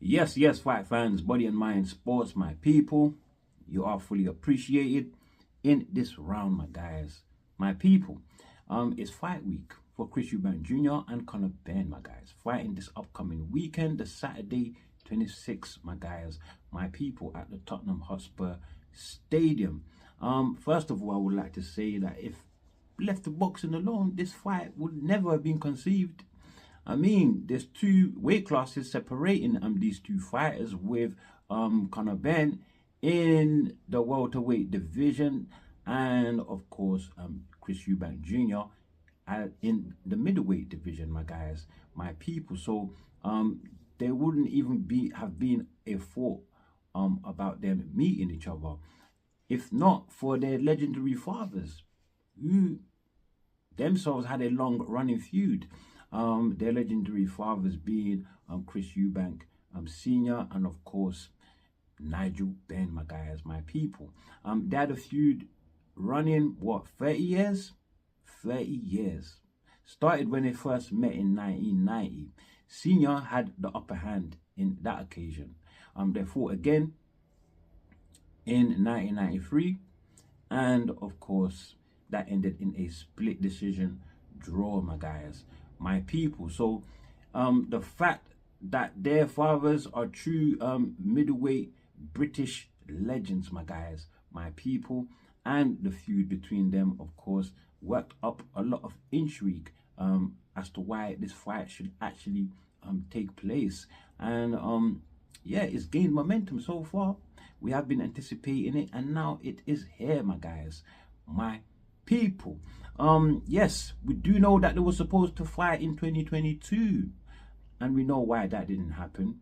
Yes, fight fans, body and mind sports, my people. You are fully appreciated in this round, my guys, my people. It's fight week for Eubank Jr. and Conor Benn, my guys, fighting this upcoming weekend, the Saturday 26th, my guys, my people, at the Tottenham Hotspur Stadium. First of all, I would like to say that if left to boxing alone, this fight would never have been conceived. I mean, there's two weight classes separating these two fighters, with Conor Benn in the welterweight division, and of course Eubank Jr. In the middleweight division, my guys, my people. So there wouldn't even have been a thought about them meeting each other if not for their legendary fathers, who themselves had a long running feud. Their legendary fathers being Eubank Sr. and of course Nigel Benn, my guys, my people. They had a feud running, what, 30 years? 30 years. Started when they first met in 1990. Senior had the upper hand in that occasion. They fought again in 1993, and of course that ended in a split decision draw, my guys, my people. So the fact that their fathers are true middleweight British legends, my guys, my people, and the feud between them, of course, worked up a lot of intrigue as to why this fight should actually take place. And yeah, it's gained momentum so far. We have been anticipating it, and now it is here, my guys, my people. Yes, we do know that they were supposed to fight in 2022, and we know why that didn't happen.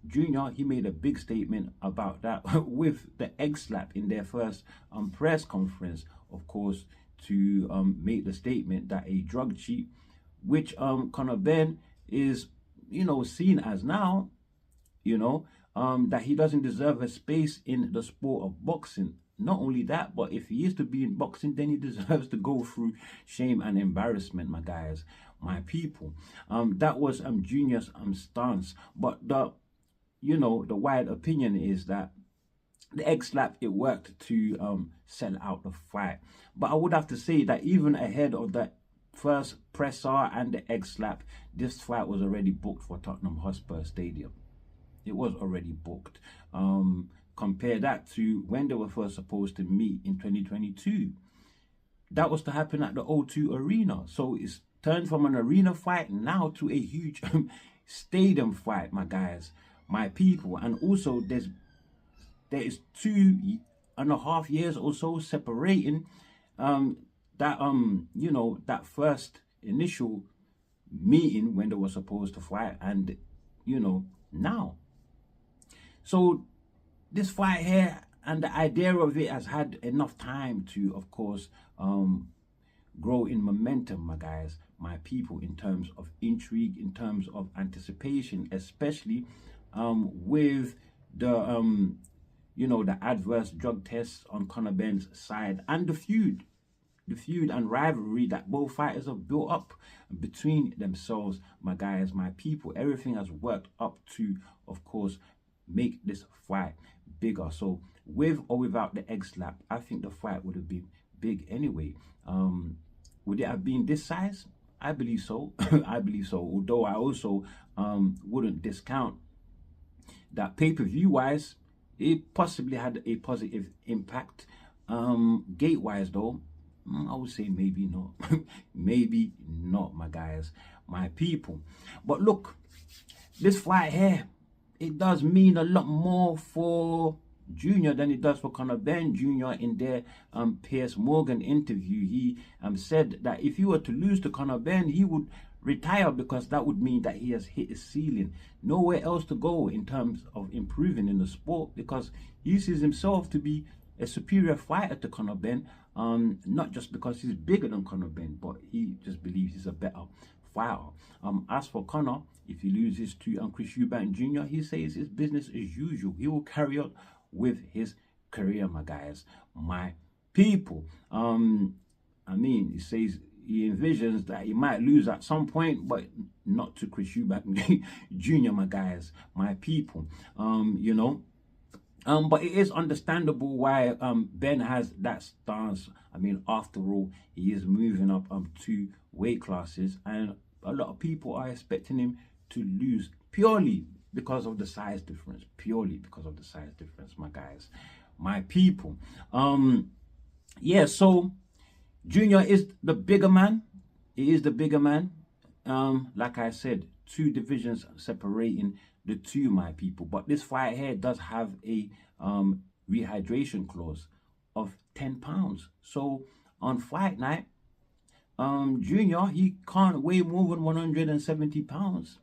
Junior, he made a big statement about that with the egg slap in their first press conference, of course, to make the statement that a drug cheat, which Conor Benn is, seen as now, that he doesn't deserve a space in the sport of boxing. Not only that, but if he is to be in boxing, then he deserves to go through shame and embarrassment, my guys, my people. That was Junior's stance. But the wide opinion is that the egg slap, it worked to sell out the fight. But I would have to say that even ahead of that first presser and the egg slap, this fight was already booked for Tottenham Hotspur Stadium. It was already booked. Compare that to when they were first supposed to meet in 2022. That was to happen at the O2 Arena. So it's turned from an arena fight now to a huge stadium fight, my guys, my people. And also there is 2.5 years or so separating that first initial meeting when they were supposed to fight and now. So this fight here and the idea of it has had enough time to, of course, grow in momentum, my guys, my people, in terms of intrigue, in terms of anticipation, especially with the the adverse drug tests on Conor Benn's side, and the feud and rivalry that both fighters have built up between themselves, my guys, my people. Everything has worked up to, of course, make this fight bigger. So with or without the egg slap, I think the fight would have been big anyway. Would it have been this size? I believe so. I believe so. Although I also wouldn't discount that pay-per-view wise, it possibly had a positive impact. Gate wise though, I would say maybe not. Maybe not, my guys, my people. But look, this fight here, it does mean a lot more for Junior than it does for Conor Benn. Jr. in their Piers Morgan interview, he said that if he were to lose to Conor Benn, he would retire, because that would mean that he has hit his ceiling. Nowhere else to go in terms of improving in the sport, because he sees himself to be a superior fighter to Conor Benn, not just because he's bigger than Conor Benn, but he just believes he's a better fighter. As for Conor, if he loses to Eubank Jr., he says it's business as usual. He will carry on with his career, my guys, my people. I mean, he says he envisions that he might lose at some point, but not to Chris Eubank Jr., my guys, my people. You know, but it is understandable why Ben has that stance. I mean, after all, he is moving up 2 weight classes, and a lot of people are expecting him to lose purely because of the size difference. Purely because of the size difference, my guys, my people. Yeah, so Junior is the bigger man. He is the bigger man. Like I said, 2 divisions separating the two, my people. But this fight here does have a rehydration clause of £10. So on fight night, Junior, he can't weigh more than 170 pounds,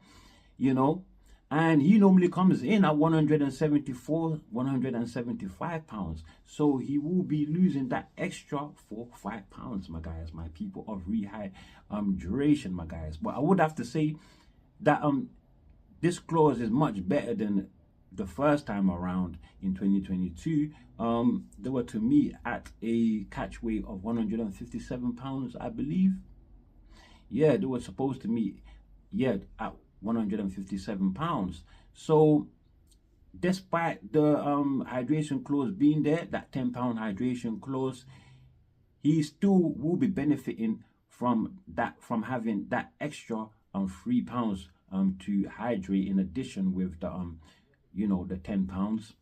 you know, and he normally comes in at 174, 175 pounds. So he will be losing that extra 4, 5 pounds, my guys, my people, of rehydration, my guys. But I would have to say that this clause is much better than the first time around in 2022. They were to meet at a catch weight of 157 pounds, I believe. Yeah, they were supposed to meet, yeah, at 157 pounds. So despite the hydration clause being there, that £10 hydration clause, he still will be benefiting from that, from having that extra £3 to hydrate, in addition with the you know, the £10,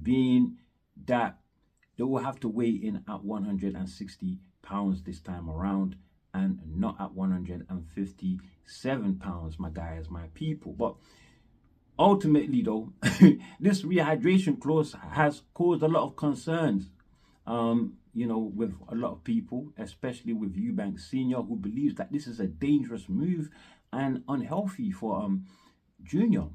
being that they will have to weigh in at 160 pounds this time around, and not at 157 pounds, my guys, my people. But ultimately though, this rehydration clause has caused a lot of concerns, you know, with a lot of people, especially with Eubank Sr., who believes that this is a dangerous move and unhealthy for Junior,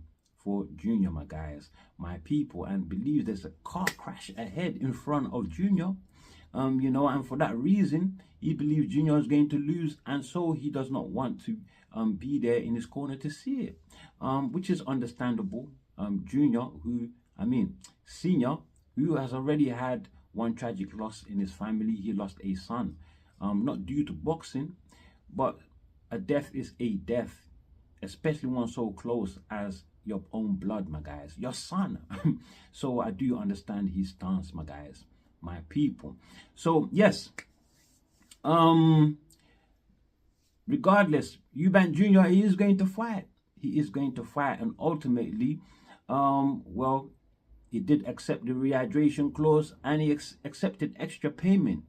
my guys, my people, and believes there's a car crash ahead in front of Junior, you know, and for that reason he believes Junior is going to lose, and so he does not want to be there in his corner to see it, which is understandable. Junior, who, I mean, Senior, who has already had one tragic loss in his family. He lost a son, not due to boxing, but a death is a death, especially one so close as your own blood, my guys, your son. So I do understand his stance, my guys, my people. So yes, regardless, Eubank Jr., he is going to fight. He is going to fight, and ultimately, well, he did accept the rehydration clause, and he accepted extra payment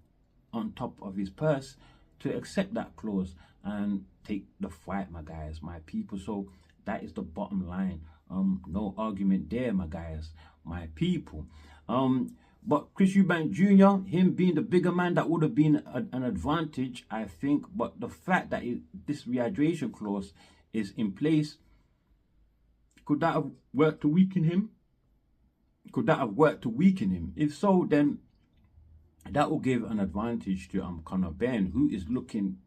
on top of his purse to accept that clause and take the fight, my guys, my people. So that is the bottom line. No argument there, my guys, my people. But Chris Eubank Jr., him being the bigger man, that would have been an advantage, I think. But the fact that this rehydration clause is in place, could that have worked to weaken him? Could that have worked to weaken him? If so, then that will give an advantage to Conor Benn, who is looking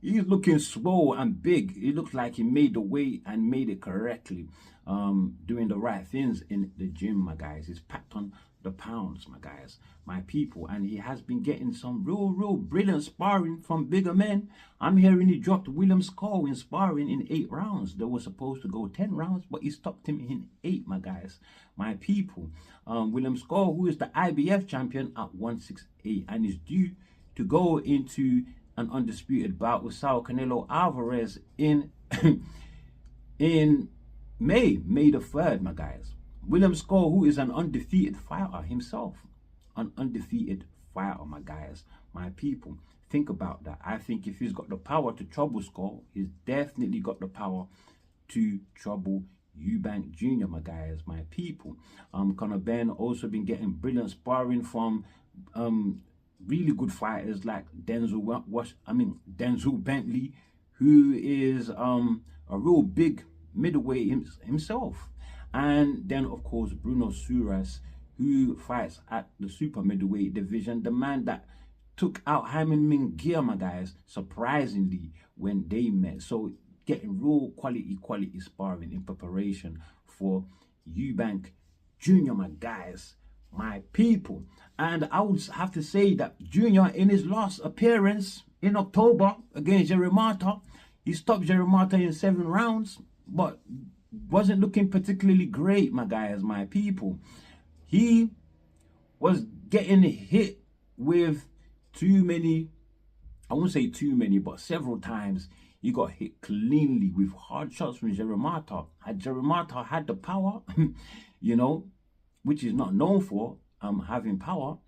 he's looking swole and big. It looks like he made the weight and made it correctly, doing the right things in the gym, my guys. He's packed on the pounds, my guys, my people, and he has been getting some real brilliant sparring from bigger men. I'm hearing he dropped William Skull in sparring in 8 rounds. They were supposed to go 10 rounds, but he stopped him in 8, my guys, my people. William Skull, who is the IBF champion at 168, and is due to go into an undisputed bout with Saul Canelo Alvarez in in May the 3rd, my guys. William Skull, who is an undefeated fighter himself, an undefeated fighter, my guys, my people. Think about that. I think if he's got the power to trouble Skull, he's definitely got the power to trouble Eubank Jr., my guys, my people. Conor Benn also been getting brilliant sparring from really good fighters like Denzel Bentley, who is a real big middleweight himself. And then, of course, Bruno Suras, who fights at the super middleweight division, the man that took out Hyman Mingear, my guys, surprisingly, when they met. So getting real quality sparring in preparation for Eubank Jr., my guys, my people. And I would have to say that Junior, in his last appearance in October against Jerry Marta, he stopped Jerry Marta in 7 rounds, but wasn't looking particularly great, my guys, my people. He was getting hit with too many, I won't say too many, but several times he got hit cleanly with hard shots from Jerry Marta. Had Jerry Marta had the power, you know, which is not known for having power,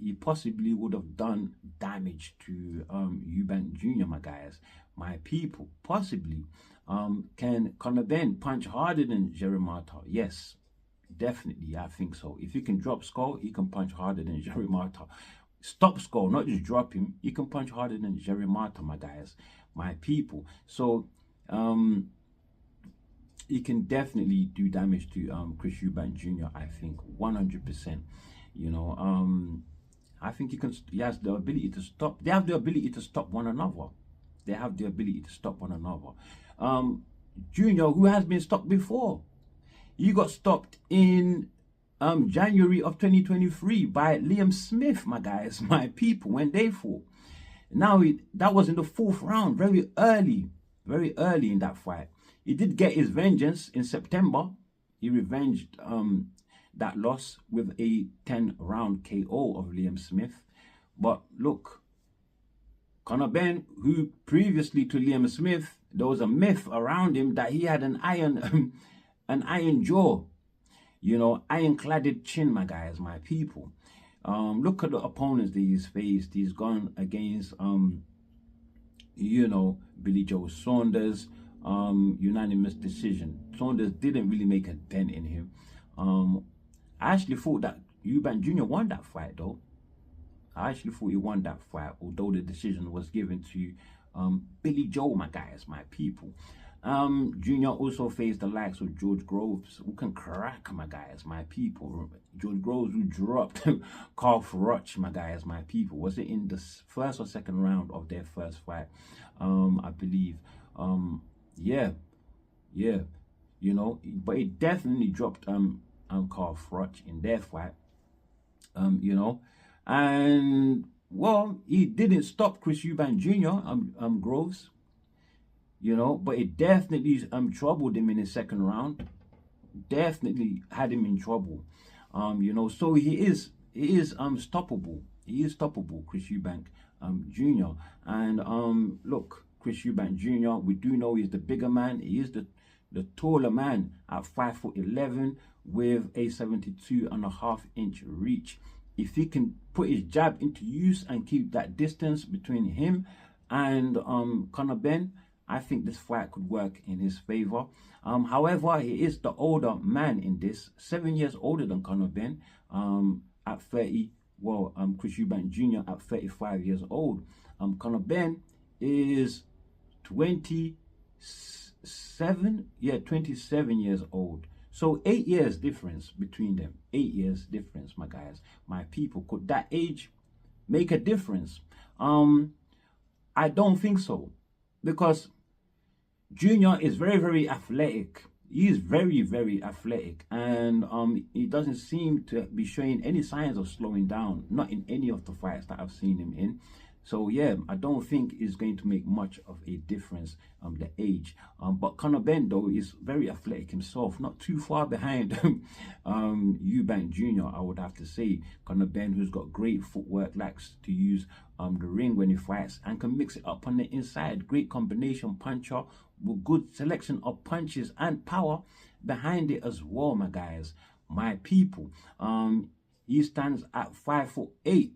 he possibly would have done damage to Eubank Jr, my guys, my people. Possibly. Can Conor Benn punch harder than Jerry Marta? Yes, definitely, I think so. If he can drop Skull, he can punch harder than Jerry Marta. Stop Skull, not just drop him. He can punch harder than Jerry Marta, my guys, my people. So, he can definitely do damage to Chris Eubank Jr, I think, 100%. You know, I think he has the ability to stop. They have the ability to stop one another. They have the ability to stop one another. Junior, who has been stopped before, he got stopped in January of 2023 by Liam Smith, my guys, my people, when they fought. Now, that was in the 4th round, very early in that fight. He did get his vengeance in September. He revenged that loss with a 10-round KO of Liam Smith. But look, Conor Benn, who previously to Liam Smith, there was a myth around him that he had an iron jaw, you know, iron-cladded chin, my guys, my people. Look at the opponents that he's faced. He's gone against, you know, Billy Joe Saunders, unanimous decision. Saunders didn't really make a dent in him. I actually thought that Eubank Jr won that fight, though. I actually thought he won that fight, although the decision was given to Billy Joe, my guys, my people. Junior also faced the likes of George Groves, who can crack, my guys, my people. George Groves, who dropped Carl Froch, my guys, my people. Was it in the 1st or 2nd round of their first fight? I believe. Yeah, you know, but it definitely dropped Carl Froch in their fight. You know, and well, he didn't stop Chris Eubank Jr. Groves, you know, but it definitely troubled him in the 2nd round. Definitely had him in trouble. You know, so he is stoppable. He is stoppable, Chris Eubank Jr. And look, Chris Eubank Jr, we do know he's the bigger man. He is the taller man at 5'11" with a 72.5-inch reach. If he can put his jab into use and keep that distance between him and Conor Benn, I think this fight could work in his favor. However, he is the older man in this, 7 years older than Conor Benn, at 30. Well, Chris Eubank Jr. at 35 years old. Conor Benn is 27 years old. So 8 years difference between them. 8 years difference, my guys, my people. Could that age make a difference? I don't think so, because Junior is very athletic. He is very athletic, and he doesn't seem to be showing any signs of slowing down, not in any of the fights that I've seen him in. So yeah, I don't think it's going to make much of a difference, the age. But Conor Benn, though, is very athletic himself, not too far behind Eubank Jr, I would have to say. Conor Benn, who's got great footwork, likes to use the ring when he fights and can mix it up on the inside. Great combination puncher with good selection of punches and power behind it as well, my guys, my people. He stands at 5'8".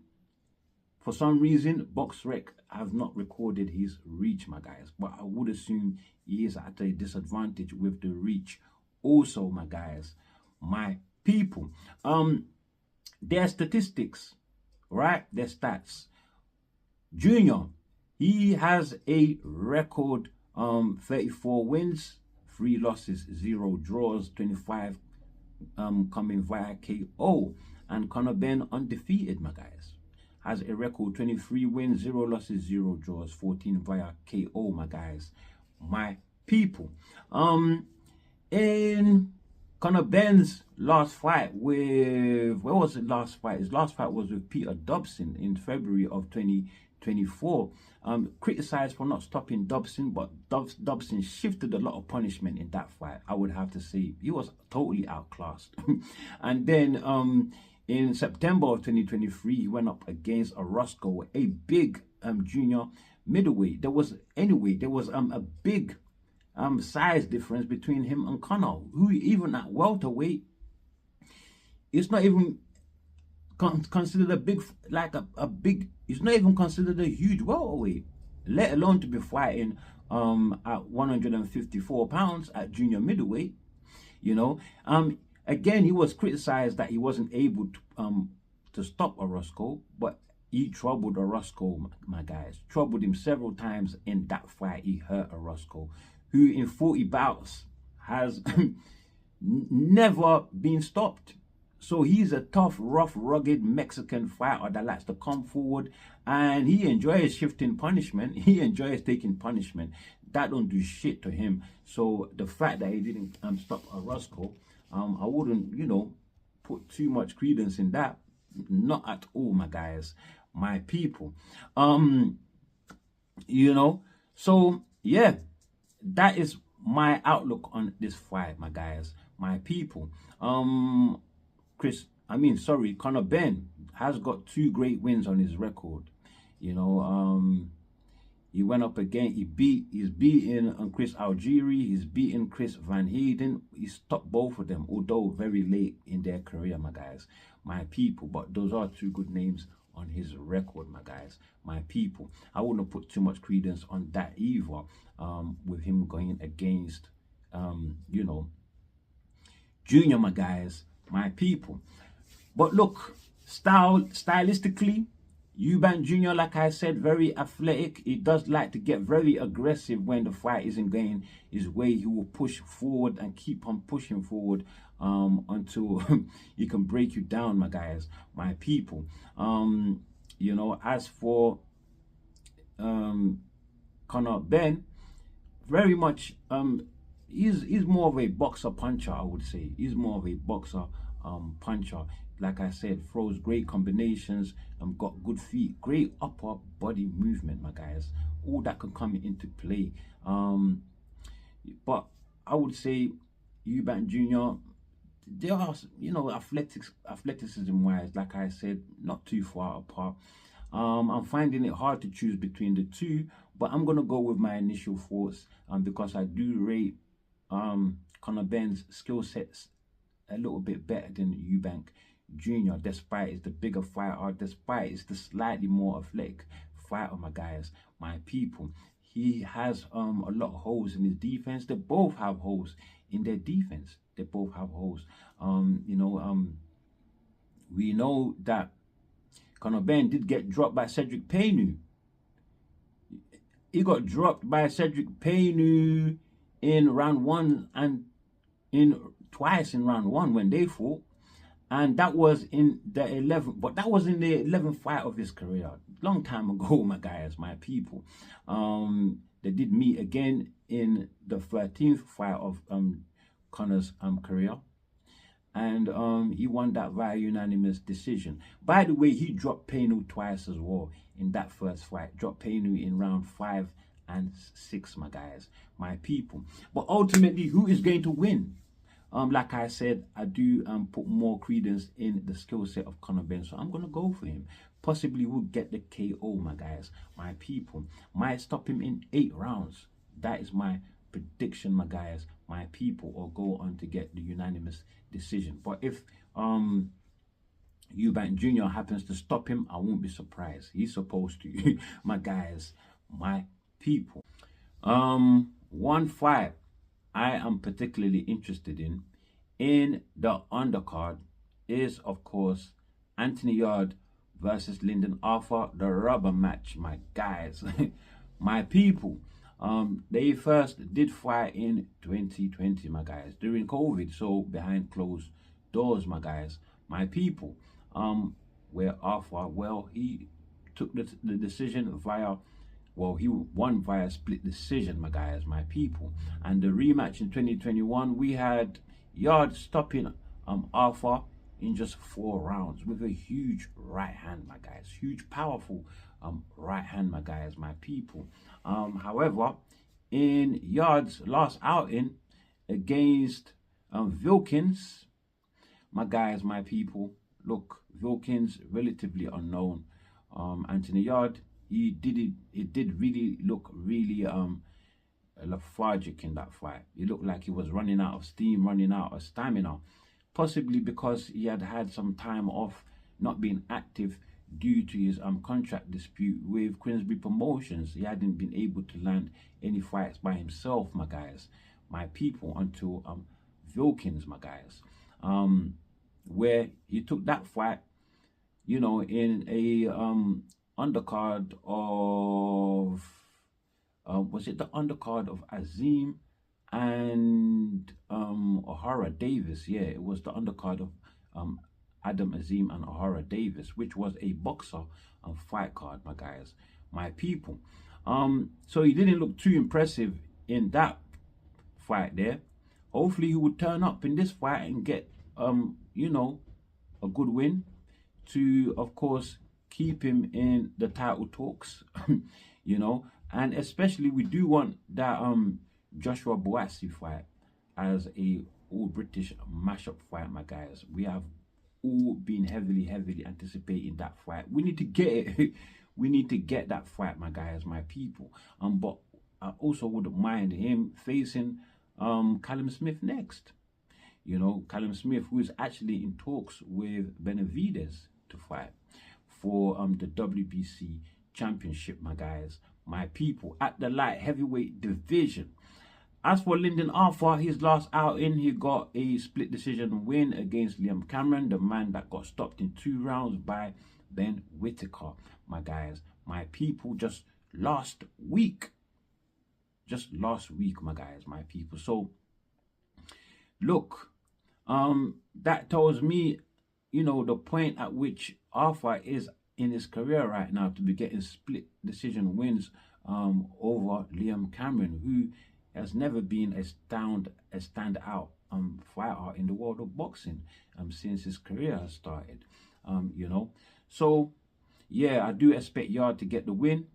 For some reason, BoxRec have not recorded his reach, my guys. But I would assume he is at a disadvantage with the reach also, my guys, my people. Their statistics, right? Their stats. Junior, he has a record 34 wins, 3 losses, 0 draws, 25 coming via KO. And Conor Benn undefeated, my guys. Has a record 23 wins, 0 losses, 0 draws, 14 via KO, my guys, my people. In Conor Benn's last fight with, where was the last fight? His last fight was with Peter Dobson in February of 2024. Criticized for not stopping Dobson, but Dobson shifted a lot of punishment in that fight. I would have to say he was totally outclassed. And then in September of 2023, he went up against Orozco, a big junior middleweight. There was a big size difference between him and Conor, who even at welterweight, it's not even considered a big, it's not even considered a huge welterweight, let alone to be fighting at 154 pounds at junior middleweight. You know, again, he was criticized that he wasn't able to stop Orozco, but he troubled Orozco, my guys. Troubled him several times in that fight. He hurt Orozco, who in 40 bouts has never been stopped. So he's a tough, rough, rugged Mexican fighter that likes to come forward, and he enjoys shifting punishment. He enjoys taking punishment. That don't do shit to him. So the fact that he didn't stop Orozco, I wouldn't, you know, put too much credence in that. Not at all, my guys, my people. You know, so yeah, that is my outlook on this fight, my guys, my people. Conor Benn has got 2 great wins on his record. You know, he went up again. He's beaten Chris Algieri. He's beaten Chris Van Heiden. He stopped both of them, although very late in their career, my guys, my people. But those are 2 good names on his record, my guys, my people. I wouldn't put too much credence on that either. With him going against, you know, Junior, my guys, my people. But look, stylistically, Eubank Jr, like I said, very athletic. He does like to get very aggressive when the fight isn't going his way. He will push forward and keep on pushing forward until he can break you down, my guys, my people. You know, as for Conor Benn, very much he's more of a boxer puncher, I would say. He's more of a boxer puncher. Like I said, throws great combinations, got good feet, great upper body movement, my guys. All that can come into play. But I would say Eubank Jr, they are, you know, athleticism wise, like I said, not too far apart. I'm finding it hard to choose between the 2, but I'm gonna go with my initial thoughts, because I do rate Conor Benn's skill sets a little bit better than Eubank Jr, despite it's the bigger fighter, despite it's the slightly more athletic fighter, my guys, my people. He has a lot of holes in his defense. They both have holes in their defense. They both have holes. You know, we know that Conor Benn did get dropped by Cedric Paynu. He got dropped by Cedric Paynu in round 1 and twice in round 1 when they fought. And that was in the 11th, but that was in the 11th fight of his career. Long time ago, my guys, my people. They did meet again in the 13th fight of Conor's career. And he won that via unanimous decision. By the way, he dropped Paynu twice as well in that first fight. Dropped Paynu in round 5 and 6, my guys, my people. But ultimately, who is going to win? Like I said, I do put more credence in the skill set of Conor Benn, so I'm going to go for him. Possibly will get the KO, my guys, my people. Might stop him in 8 rounds. That is my prediction, my guys, my people, or go on to get the unanimous decision. But if Eubank Jr happens to stop him, I won't be surprised. He's supposed to, my guys, my people. One fight I am particularly interested in the undercard is, of course, Anthony Yarde versus Lyndon Arthur, the rubber match, my guys, my people. They first did fight in 2020, my guys, during COVID, so behind closed doors, my guys, my people. Where Arthur, well, he took the decision via, well, he won via split decision, my guys, my people. And the rematch in 2021, we had Yard stopping Arthur in just 4 rounds with a huge right hand, my guys. Huge, powerful right hand, my guys, my people. However, in Yard's last outing against Wilkins, my guys, my people, look, Wilkins, relatively unknown. Anthony Yard, it did really look really lethargic in that fight. It looked like he was running out of steam, running out of stamina, possibly because he had had some time off, not being active due to his contract dispute with Queensberry Promotions. He hadn't been able to land any fights by himself, my guys, my people, until Wilkins, my guys, where he took that fight, you know, in a undercard of was it the undercard of Azim and O'Hara Davis? Yeah, it was the undercard of Adam Azim and O'Hara Davis, which was a boxer fight card, my guys, my people. So he didn't look too impressive in that fight there. Hopefully he would turn up in this fight and get you know, a good win to, of course, keep him in the title talks. You know, and especially we do want that Joshua Boasi fight as a all British mashup fight, my guys. We have all been heavily anticipating that fight. We need to get it. We need to get that fight, my guys, my people. But I also wouldn't mind him facing Callum Smith next. You know, Callum Smith, who is actually in talks with Benavidez to fight for the WBC championship, my guys, my people, at the light heavyweight division. As for Lyndon Arthur, his last outing, he got a split decision win against Liam Cameron, the man that got stopped in 2 rounds by Ben Whittaker, my guys, my people, just last week, my guys, my people. So look, that tells me, you know, the point at which Arthur is in his career right now to be getting split decision wins over Liam Cameron, who has never been a standout fighter in the world of boxing since his career has started. You know, so yeah, I do expect Yard to get the win,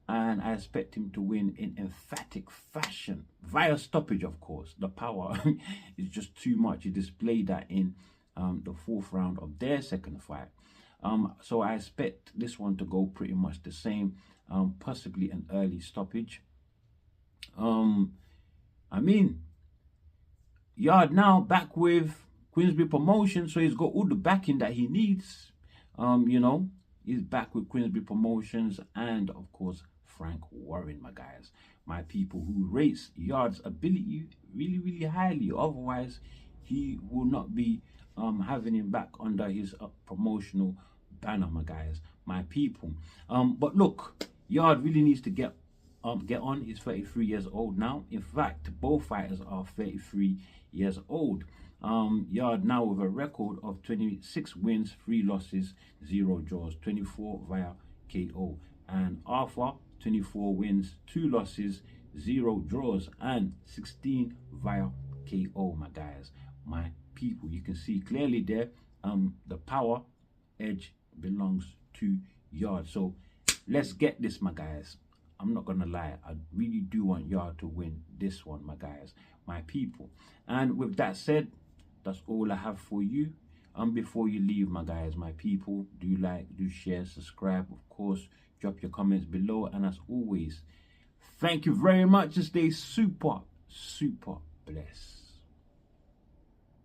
and I expect him to win in emphatic fashion via stoppage, of course. The power is just too much. He displayed that in the 4th round of their second fight. So I expect this one to go pretty much the same, possibly an early stoppage. I mean, Yard now back with Queensberry Promotions, so he's got all the backing that he needs. You know, he's back with Queensberry Promotions and, of course, Frank Warren, my guys, my people, who rates Yard's ability really highly. Otherwise, he will not be having him back under his promotional banner, my guys, my people. But look, Yard really needs to get on. He's 33 years old now. In fact, both fighters are 33 years old. Yard now with a record of 26 wins, 3 losses, 0 draws, 24 via KO. And Arthur, 24 wins, 2 losses, 0 draws, and 16 via KO, my guys, my people. You can see clearly there, the power edge belongs to Yard. So let's get this, my guys. I'm not gonna lie, I really do want Yard to win this one, my guys, my people. And with that said, that's all I have for you. Before you leave, my guys, my people, do like, do share, subscribe, of course, drop your comments below, and as always, thank you very much, and stay super blessed.